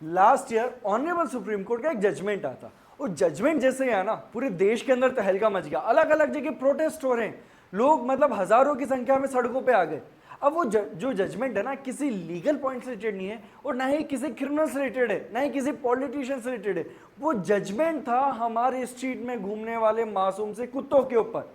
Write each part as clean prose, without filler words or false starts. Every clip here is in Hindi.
Last year honourable supreme court का एक जजमेंट आया था। और जजमेंट जैसे ही आया ना, पूरे देश के अंदर तहलका मच गया, अलग अलग जगह प्रोटेस्ट हो रहे हैं, लोग मतलब हजारों की संख्या में सड़कों पे आ गए। अब वो जो जजमेंट है ना, किसी लीगल पॉइंट से रिलेटेड नहीं है और ना ही किसी क्रिमिनल से रिलेटेड है, ना ही किसी पॉलिटिशियन से रिलेटेड है। वो जजमेंट था हमारे स्ट्रीट में घूमने वाले मासूम से कुत्तों के ऊपर।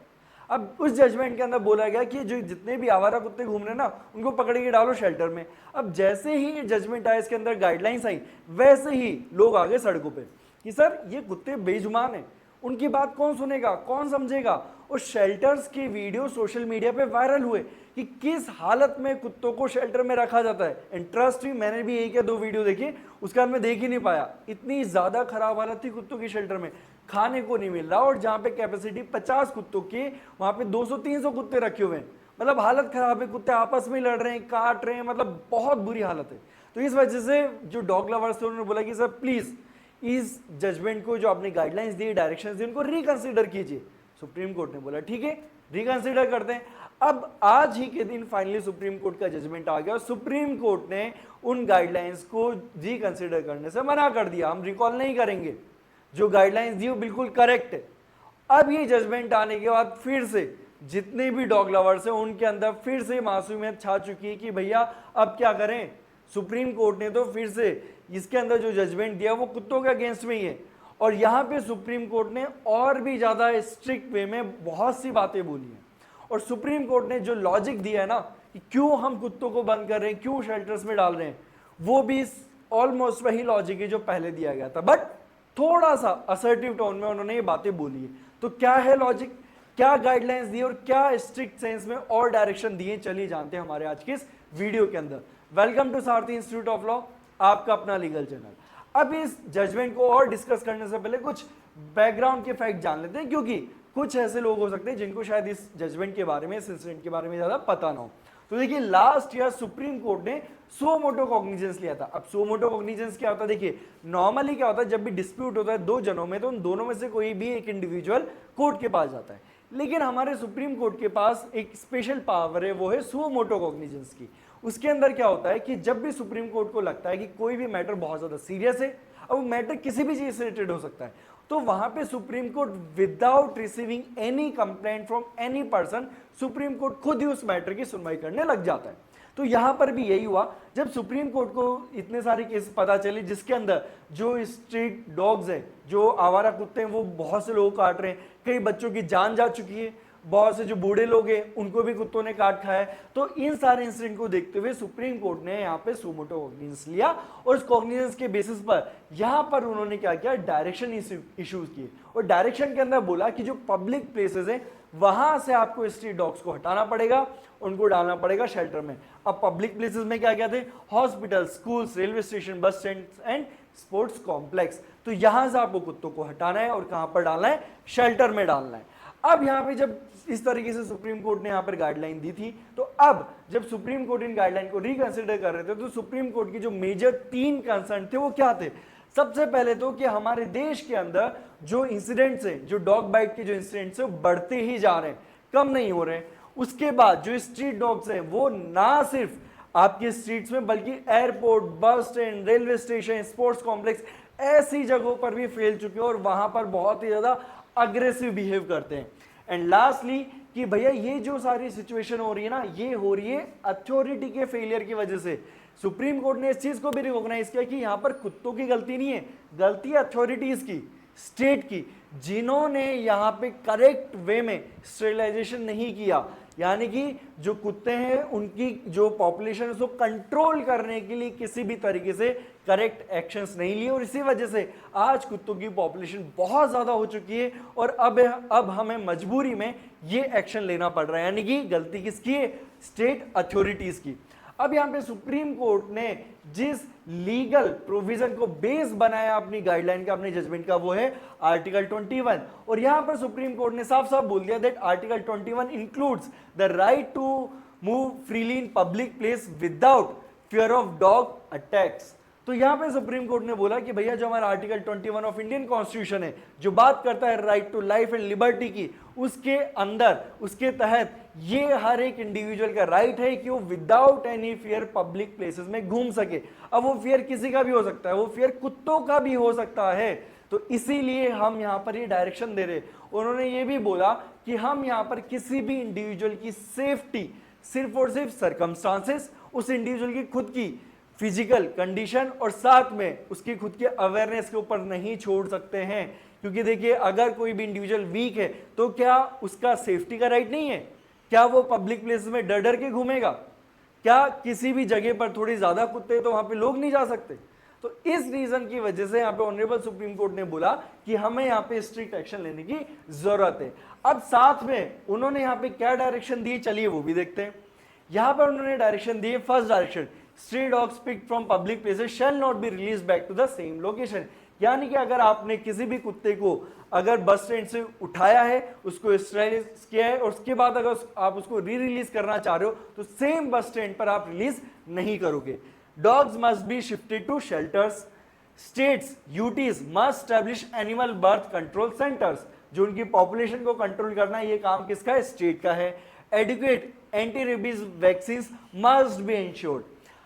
अब उस जजमेंट के अंदर बोला गया कि जो जितने भी आवारा कुत्ते घूम रहे हैं ना, उनको पकड़ के डालो शेल्टर में। अब जैसे ही जजमेंट आया, इसके अंदर गाइडलाइंस आई, वैसे ही लोग आ गए सड़कों पे कि सर ये कुत्ते बेजुबान हैं, उनकी बात कौन सुनेगा, कौन समझेगा। और शेल्टर्स की वीडियो सोशल मीडिया पे वायरल हुए कि किस हालत में कुत्तों को शेल्टर में रखा जाता है। इंटरेस्ट हुई, मैंने भी एक या दो वीडियो देखी, उसके बाद मैं देख ही नहीं पाया। इतनी ज्यादा खराब हालत थी कुत्तों की शेल्टर में, खाने को नहीं मिल रहा, और जहां पे कैपेसिटी 50 कुत्तों की, वहां पे 200-300 कुत्ते रखे हुए हैं। मतलब हालत खराब है, कुत्ते आपस में लड़ रहे हैं, काट रहे हैं, मतलब बहुत बुरी हालत है। तो इस वजह से जो डॉग लवर्स थे उन्होंने बोला कि सर प्लीज इस जजमेंट को, जो आपने गाइडलाइंस दी, डायरेक्शंस दी, उनको रिकंसीडर कीजिए। सुप्रीम कोर्ट ने बोला ठीक है, रिकंसीडर करते हैं। अब आज ही के दिन फाइनली सुप्रीम कोर्ट का जजमेंट आ गया और सुप्रीम कोर्ट ने उन गाइडलाइंस को रिकंसीडर करने से मना कर दिया, हम रिकॉल नहीं करेंगे, जो गाइडलाइंस दी वो बिल्कुल करेक्ट है। अब ये जजमेंट आने के बाद फिर से जितने भी डॉग लवर्स हैं उनके अंदर फिर से मासूमियत छा चुकी है कि भैया अब क्या करें। सुप्रीम कोर्ट ने तो फिर से इसके अंदर जो जजमेंट दिया वो कुत्तों के अगेंस्ट में ही है। और यहां पे सुप्रीम कोर्ट ने और भी ज्यादा स्ट्रिक्ट वे में बहुत सी बातें बोली हैं। और सुप्रीम कोर्ट ने जो लॉजिक दिया है ना कि क्यों हम कुत्तों को बंद कर रहे हैं, क्यों शेल्टर्स में डाल रहे हैं, वो भी ऑलमोस्ट वही लॉजिक है जो पहले दिया गया था, बट थोड़ा सा असर्टिव टोन में उन्होंने ये बातें बोली है। तो क्या है लॉजिक, क्या गाइडलाइंस दी और क्या स्ट्रिक्ट सेंस में और डायरेक्शन दिए, चलिए जानते हैं हमारे आज के इस वीडियो के अंदर। Welcome to Sarathi institute of law, आपका अपना लीगल चैनल। अब इस जजमेंट को और डिस्कस करने से पहले कुछ बैकग्राउंड के फैक्ट जान लेते हैं, क्योंकि कुछ ऐसे लोग हो सकते हैं जिनको शायद इस जजमेंट के बारे में, इस इंसिडेंट के बारे में ज्यादा पता ना हो। तो देखिए, लास्ट ईयर सुप्रीम कोर्ट ने सो मोटो कॉग्निजेंस लिया था। अब सो मोटो कॉग्निजेंस क्या होता है, देखिए नॉर्मली क्या होता है, जब भी डिस्प्यूट होता है दो जनों में, तो उन दोनों में से कोई भी एक इंडिविजुअल कोर्ट के पास जाता है। लेकिन हमारे सुप्रीम कोर्ट के पास एक स्पेशल पावर है, वो है सो मोटो कॉग्निजेंस की। उसके अंदर क्या होता है कि जब भी सुप्रीम कोर्ट को लगता है कि कोई भी मैटर बहुत ज्यादा सीरियस है, अब वो मैटर किसी भी चीज से रिलेटेड हो सकता है, तो वहां पे supreme court without receiving any complaint from any person, supreme court खुद ही उस मैटर की सुनवाई करने लग जाता है। तो यहां पर भी यही हुआ, जब सुप्रीम कोर्ट को इतने सारे केस पता चले जिसके अंदर जो स्ट्रीट डॉग्स हैं, जो आवारा कुत्ते हैं, वो बहुत से लोग काट रहे हैं, कई बच्चों की जान जा चुकी है, बहुत से जो बूढ़े लोग हैं उनको भी कुत्तों ने काट खाया है। तो इन सारे इंसिडेंट को देखते हुए सुप्रीम कोर्ट ने यहाँ पे सुमोटो कॉग्निजेंस लिया, और उस कॉग्निजेंस के बेसिस पर यहाँ पर उन्होंने क्या किया, डायरेक्शन इश्यूज किए। और डायरेक्शन के अंदर बोला कि जो पब्लिक प्लेसेस हैं वहां से आपको स्ट्रीट डॉग्स को हटाना पड़ेगा, उनको डालना पड़ेगा शेल्टर में। अब पब्लिक प्लेसेस में क्या क्या थे, hospital, schools, railway station, bus stand and sports complex. तो यहां से आपको कुत्तों को हटाना है और कहां पर डालना है, शेल्टर में डालना है। अब यहाँ पे जब इस तरीके से सुप्रीम कोर्ट ने यहाँ पर गाइडलाइन दी थी, तो अब जब सुप्रीम कोर्ट इन गाइडलाइन को रिकंसिडर कर रहे थे, तो सुप्रीम कोर्ट की जो मेजर 3 कंसर्न थे वो क्या थे। सबसे पहले तो कि हमारे देश के अंदर जो इंसिडेंट्स हैं, जो डॉग बाइट के जो इंसिडेंट्स हैं, बढ़ते ही जा रहे हैं, कम नहीं हो रहे हैं। उसके बाद जो स्ट्रीट डॉग्स हैं वो ना सिर्फ आपके स्ट्रीट्स में, बल्कि airport, bus stand, railway station, sports complex, ऐसी जगहों पर भी फैल चुके हैं और वहां पर बहुत ही ज्यादा अग्रेसिव बिहेव करते हैं। एंड लास्टली कि भैया ये जो सारी सिचुएशन हो रही है ना, ये हो रही है अथॉरिटी के फेलियर की वजह से। सुप्रीम कोर्ट ने इस चीज को भी रिकॉग्नाइज किया कि यहां पर कुत्तों की गलती नहीं है, गलती अथॉरिटीज की, स्टेट की, जिन्होंने यहां पे करेक्ट वे में स्टेरिलाइजेशन नहीं किया। यानी कि जो कुत्ते हैं उनकी जो पॉपुलेशन है उसको कंट्रोल करने के लिए किसी भी तरीके से करेक्ट एक्शंस नहीं लिए, और इसी वजह से आज कुत्तों की पॉपुलेशन बहुत ज्यादा हो चुकी है और अब हमें मजबूरी में ये एक्शन लेना पड़ रहा है। यानी कि गलती किसकी है, स्टेट अथॉरिटीज की। अब यहां पे सुप्रीम कोर्ट ने जिस लीगल प्रोविजन को बेस बनाया अपनी गाइडलाइन का, अपने जजमेंट का, वो है आर्टिकल 21। और यहां पर सुप्रीम कोर्ट ने साफ साफ बोल दिया that article 21 includes the right to move freely in public place without fear of dog attacks. तो यहाँ पे सुप्रीम कोर्ट ने बोला कि भैया जो हमारा आर्टिकल 21 ऑफ इंडियन कॉन्स्टिट्यूशन है जो बात करता है right to life and liberty की, उसके अंदर उसके तहत ये हर एक इंडिविजुअल का राइट है कि वो without any fear public places में घूम सके। अब वो फियर किसी का भी हो सकता है, वो फियर कुत्तों का भी हो सकता है। तो इसीलिए हम यहाँ पर ये डायरेक्शन दे रहे। उन्होंने ये भी बोला कि हम यहाँ पर किसी भी इंडिविजुअल की सेफ्टी सिर्फ और सिर्फ सर्कमस्टांसेस, उस इंडिविजुअल की खुद की फिजिकल कंडीशन और साथ में उसकी खुद के अवेयरनेस के ऊपर नहीं छोड़ सकते हैं। क्योंकि देखिए अगर कोई भी इंडिविजुअल वीक है तो क्या उसका सेफ्टी का राइट नहीं है? क्या वो पब्लिक प्लेस में डर डर के घूमेगा? क्या किसी भी जगह पर थोड़ी ज्यादा कुत्ते तो वहां पे लोग नहीं जा सकते? तो इस रीजन की वजह से यहाँ पे ऑनरेबल सुप्रीम कोर्ट ने बोला कि हमें यहाँ पे स्ट्रिक्ट एक्शन लेने की जरूरत है। अब साथ में उन्होंने यहाँ पे क्या डायरेक्शन दी, चलिए वो भी देखते हैं। यहाँ पर उन्होंने डायरेक्शन दी, first direction, stray dogs picked from public places shall not be release back to the same location. यानी कि अगर आपने किसी भी कुत्ते को अगर बस स्टैंड से उठाया है, उसको स्टेरिलाइज किया है और उसके बाद अगर आप उसको री रिलीज करना चाह रहे हो तो सेम बस स्टैंड पर आप रिलीज नहीं करोगे। Dogs must be shifted to shelters. States UTs must establish animal birth control centres. जो उनकी पॉपुलेशन को कंट्रोल करना है ये काम किसका है? स्टेट का है। Educate anti rabies vaccine must be ensured.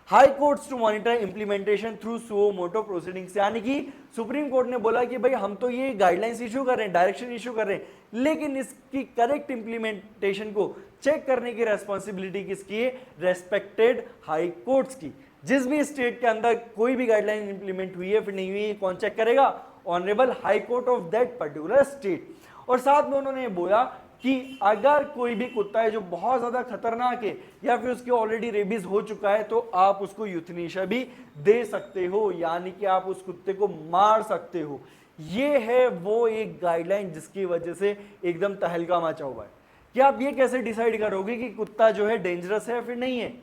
High courts to monitor implementation through suo moto proceedings. यानी कि सुप्रीम कोर्ट ने बोला कि भाई हम तो ये गाइडलाइंस इशू कर रहे हैं, डायरेक्शन इशू कर रहे हैं, लेकिन इसकी करेक्ट इंप्लीमेंटेशन को चेक करने की रेस्पॉन्सिबिलिटी किसकी है? रेस्पेक्टेड हाई कोर्ट्स की। जिस भी स्टेट के अंदर कोई भी गाइडलाइन इंप्लीमेंट हुई है फिर नहीं हुई है, कौन चेक करेगा? Honourable high court of that particular state. और साथ में उन्होंने बोला कि अगर कोई भी कुत्ता है जो बहुत ज्यादा खतरनाक है या फिर उसके ऑलरेडी रेबीज हो चुका है तो आप उसको यूथनेशिया भी दे सकते हो, यानी कि आप उस कुत्ते को मार सकते हो। ये है वो एक गाइडलाइन जिसकी वजह से एकदम तहलका मचा हुआ है। कि आप ये कैसे डिसाइड करोगे कि कुत्ता जो है डेंजरस है या फिर नहीं है?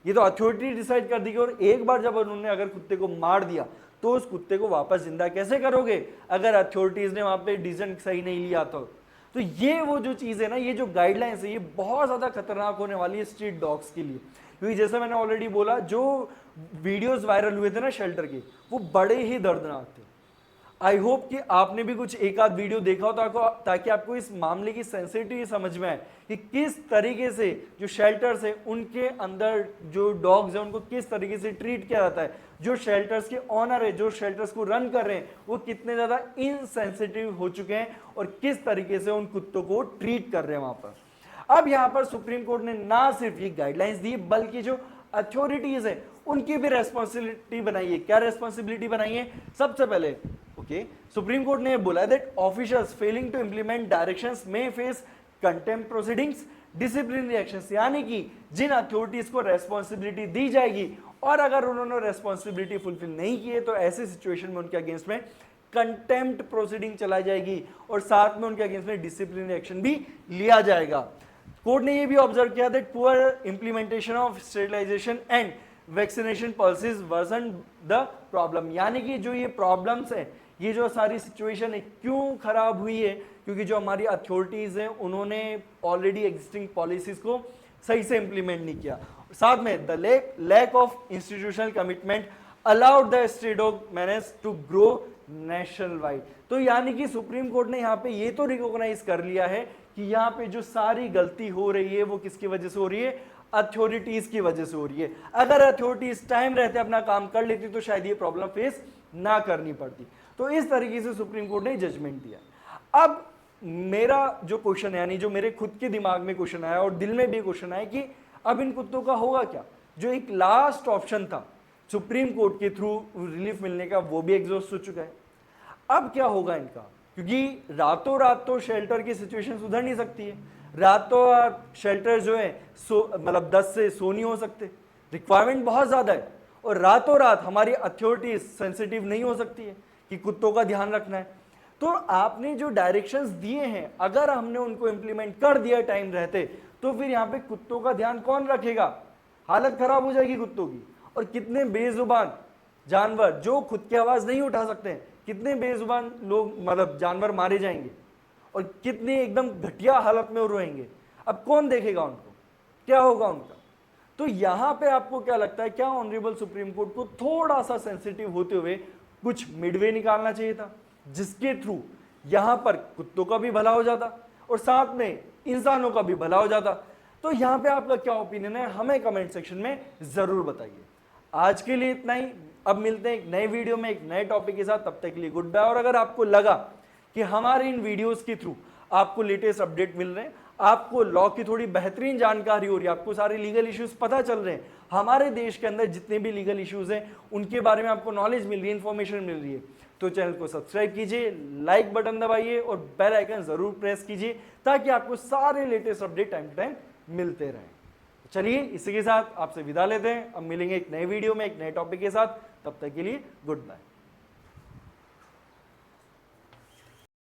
ये तो अथॉरिटी डिसाइड कर देगी। और एक बार जब उन्होंने अगर कुत्ते को मार दिया तो उस कुत्ते को वापस जिंदा कैसे करोगे अगर अथॉरिटीज ने वहां पे डिसीजन सही नहीं लिया तो ये वो जो चीज है ना, ये जो गाइडलाइंस है ये बहुत ज्यादा खतरनाक होने वाली है स्ट्रीट डॉग्स के लिए। क्योंकि जैसे मैंने ऑलरेडी बोला, जो वीडियोस वायरल हुए थे ना शेल्टर के, वो बड़े ही दर्दनाक थे। आई होप कि आपने भी कुछ एक आध वीडियो देखा हो ताकि आपको इस मामले की सेंसिटिविटी समझ में आए कि किस तरीके से जो शेल्टर्स है उनके अंदर जो डॉग्स है उनको किस तरीके से ट्रीट किया जाता है। जो शेल्टर्स के ऑनर है, जो शेल्टर्स को रन कर रहे हैं, वो कितने ज्यादा इनसेंसिटिव हो चुके हैं और किस तरीके से उन कुत्तों को ट्रीट कर रहे हैं वहां पर। अब यहां पर सुप्रीम कोर्ट ने ना सिर्फ ये गाइडलाइंस दी बल्कि जो अथॉरिटीज है उनकी भी रेस्पॉन्सिबिलिटी बनाई है। क्या रेस्पॉन्सिबिलिटी बनाई है? सबसे पहले सुप्रीम कोर्ट ने बोला that officials failing to implement directions may face contempt proceedings, disciplinary actions. यानी कि जिन अथॉरिटीज को रेस्पॉन्सिबिलिटी दी जाएगी और अगर उन्होंने रेस्पॉन्सिबिलिटी फुलफिल नहीं की है तो ऐसे सिचुएशन में उनके अगेंस्ट में कंटेम्प्ट प्रोसीडिंग चलाई जाएगी और साथ में उनके अगेंस्ट में डिसिप्लिनरी एक्शन भी लिया जाएगा। कोर्ट ने यह भी ऑब्जर्व किया that poor implementation of sterilisation and vaccination policies worsen the problem. यानी कि जो ये प्रॉब्लम्स है, ये जो सारी सिचुएशन है क्यों खराब हुई है? क्योंकि जो हमारी अथॉरिटीज हैं उन्होंने ऑलरेडी एग्जिस्टिंग पॉलिसीज को सही से इंप्लीमेंट नहीं किया। साथ में the lack of institutional commitment allowed the stray dog manage to grow national wide. तो यानी कि सुप्रीम कोर्ट ने यहाँ पे ये तो रिकॉग्नाइज कर लिया है कि यहाँ पे जो सारी गलती हो रही है वो किसकी वजह से हो रही है? अथॉरिटीज की वजह से हो रही है। अगर अथॉरिटीज टाइम रहते अपना काम कर लेती तो शायद ये प्रॉब्लम फेस ना करनी पड़ती। तो इस तरीके से सुप्रीम कोर्ट ने जजमेंट दिया। अब मेरा जो क्वेश्चन है, यानी जो मेरे खुद के दिमाग में क्वेश्चन आया और दिल में भी क्वेश्चन आया कि अब इन कुत्तों का होगा क्या? जो एक लास्ट ऑप्शन था सुप्रीम कोर्ट के थ्रू रिलीफ मिलने का, वो भी एग्जॉस्ट हो चुका है। अब क्या होगा इनका? क्योंकि रातों रात तो शेल्टर की सिचुएशन सुधर नहीं सकती है। रातों रात शेल्टर जो है मतलब 10 से 100 नहीं हो सकते, रिक्वायरमेंट बहुत ज्यादा है। और रातों रात हमारी अथॉरिटीज सेंसिटिव नहीं हो सकती है कि कुत्तों का ध्यान रखना है। तो आपने जो डायरेक्शंस दिए हैं अगर हमने उनको इंप्लीमेंट कर दिया टाइम रहते तो फिर यहाँ पे कुत्तों का ध्यान कौन रखेगा? हालत खराब हो जाएगी कुत्तों की। और कितने बेजुबान जानवर जो खुद की आवाज नहीं उठा सकते हैं, कितने बेजुबान लोग मतलब जानवर मारे जाएंगे और कितने एकदम घटिया हालत में वो रोएंगे। अब कौन देखेगा उनको? क्या होगा उनका? तो यहां पे आपको क्या लगता है, क्या ऑनरेबल सुप्रीम कोर्ट को थोड़ा सा सेंसिटिव होते हुए कुछ मिडवे निकालना चाहिए था, जिसके थ्रू यहां पर कुत्तों का भी भला हो जाता और साथ में इंसानों का भी भला हो जाता? तो यहां पे आपका क्या ओपिनियन है, हमें कमेंट सेक्शन में जरूर बताइए। आज के लिए इतना ही, अब मिलते हैं एक नए वीडियो में एक नए टॉपिक के साथ, तब तक के लिए गुड बाय। और अगर आपको लगा कि हमारे इन वीडियोस के थ्रू आपको लेटेस्ट अपडेट मिल रहे हैं, आपको लॉ की थोड़ी बेहतरीन जानकारी हो रही है, आपको सारे लीगल इश्यूज पता चल रहे हैं, हमारे देश के अंदर जितने भी लीगल इश्यूज हैं उनके बारे में आपको नॉलेज मिल रही है, इंफॉर्मेशन मिल रही है, तो चैनल को सब्सक्राइब कीजिए, लाइक बटन दबाइए और बेल आइकन जरूर प्रेस कीजिए, ताकि आपको सारे latest update time to time मिलते रहें। चलिए इसी के साथ आपसे विदा लेते हैं, अब मिलेंगे एक नए वीडियो में एक नए टॉपिक के साथ, तब तक के लिए गुड बाय।